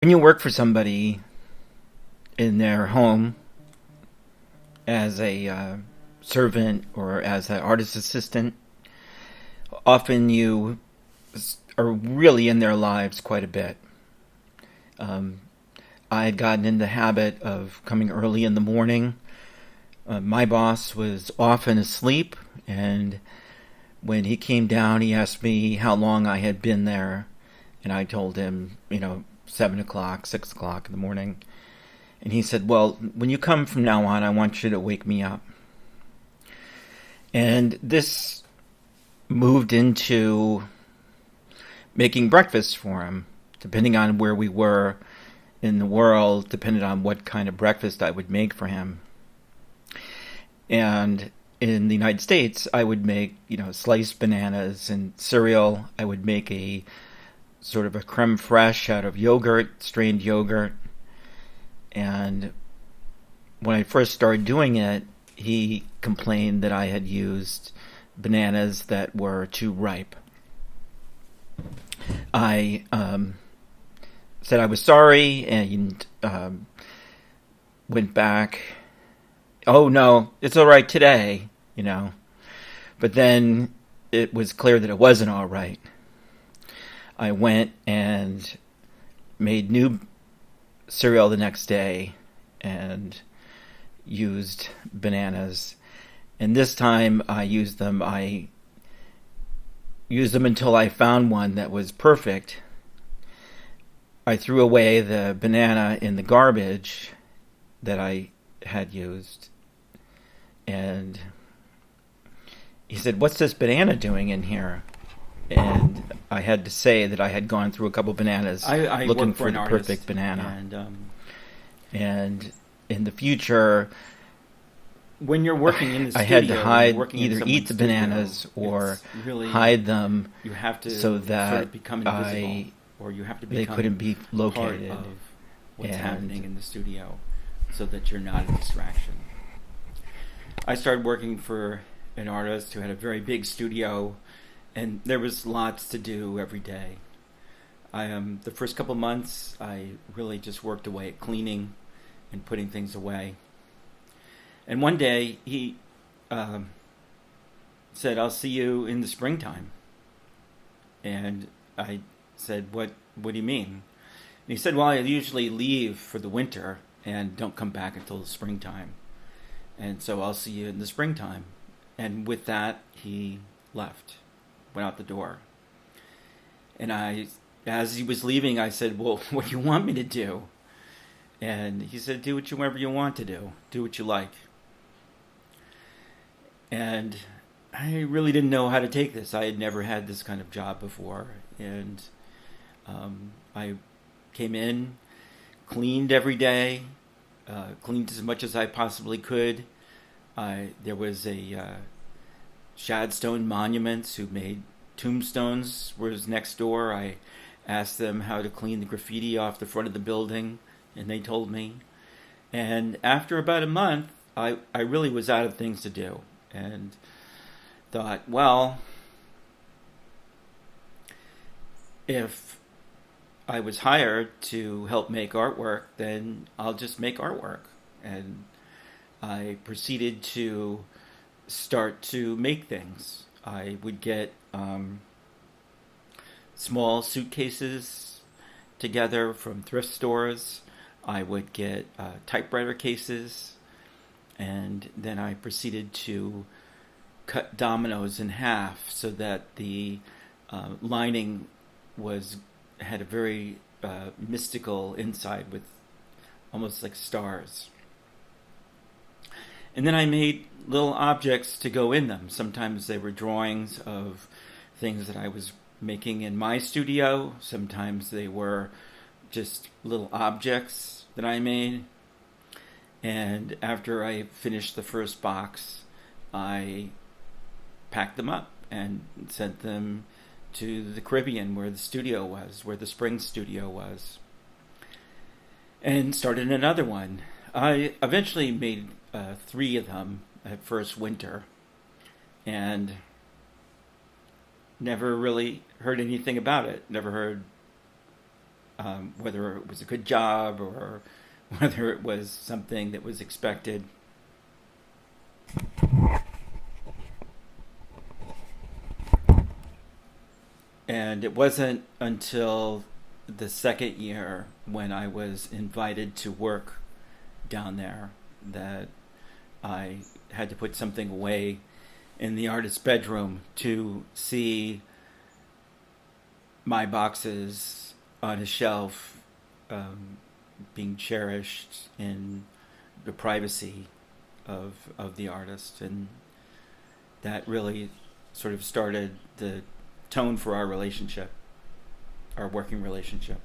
When you work for somebody in their home as a servant or as an artist assistant, often you are really in their lives quite a bit. Um, I had gotten in the habit of coming early in the morning. My boss was often asleep, and when he came down, he asked me how long I had been there, and I told him, 7 o'clock, 6 o'clock in the morning. And he said, "Well, when you come from now on, I want you to wake me up." And this moved into making breakfast for him, depending on where we were in the world, depending on what kind of breakfast I would make for him. And in the United States, I would make, sliced bananas and cereal. I would make a sort of a creme fraiche out of yogurt, strained yogurt. And when I first started doing it, he complained that I had used bananas that were too ripe. I said I was sorry and went back. "Oh no, it's all right today. But then it was clear that it wasn't all right. I went and made new cereal the next day and used bananas. And this time I used them until I found one that was perfect. I threw away the banana in the garbage that I had used. And he said, "What's this banana doing in here?" And I had to say that I had gone through a couple bananas I looking work for for an the artist, perfect banana. and And in the future, when you're working in the I had to studio, when you're hide, working in either eat someone's the studio, bananas or it's really hide them you have to so sort that of become invisible, or you have to they become couldn't be part located. of what's And happening in the studio, so that you're not a distraction. I started working for an artist who had a very big studio, and there was lots to do every day. The first couple months, I really just worked away at cleaning and putting things away. And one day he said, "I'll see you in the springtime." And I said, What do you mean?" And he said, "Well, I usually leave for the winter and don't come back until the springtime. And so I'll see you in the springtime." And with that, he left, went out the door. And as he was leaving, I said, "Well, what do you want me to do?" And he said, "Do whatever you want to do. Do what you like." And I really didn't know how to take this. I had never had this kind of job before. And I came in, cleaned every day, cleaned as much as I possibly could. There was a Shadstone Monuments who made tombstones was next door. I asked them how to clean the graffiti off the front of the building, and they told me. And after about a month, I really was out of things to do, and thought, well, if I was hired to help make artwork, then I'll just make artwork. And I proceeded to start to make things. I would get small suitcases together from thrift stores. I would get typewriter cases, and then I proceeded to cut dominoes in half so that the lining had a very mystical inside with almost like stars. And then I made little objects to go in them. Sometimes they were drawings of things that I was making in my studio. Sometimes they were just little objects that I made. And after I finished the first box, I packed them up and sent them to the Caribbean where the studio was, where the spring studio was, and started another one. I eventually made 3 of them at first winter, and never really heard anything about it. Never heard whether it was a good job or whether it was something that was expected. And it wasn't until the second year when I was invited to work down there that I had to put something away in the artist's bedroom to see my boxes on a shelf, being cherished in the privacy of the artist. And that really sort of started the tone for our relationship, our working relationship.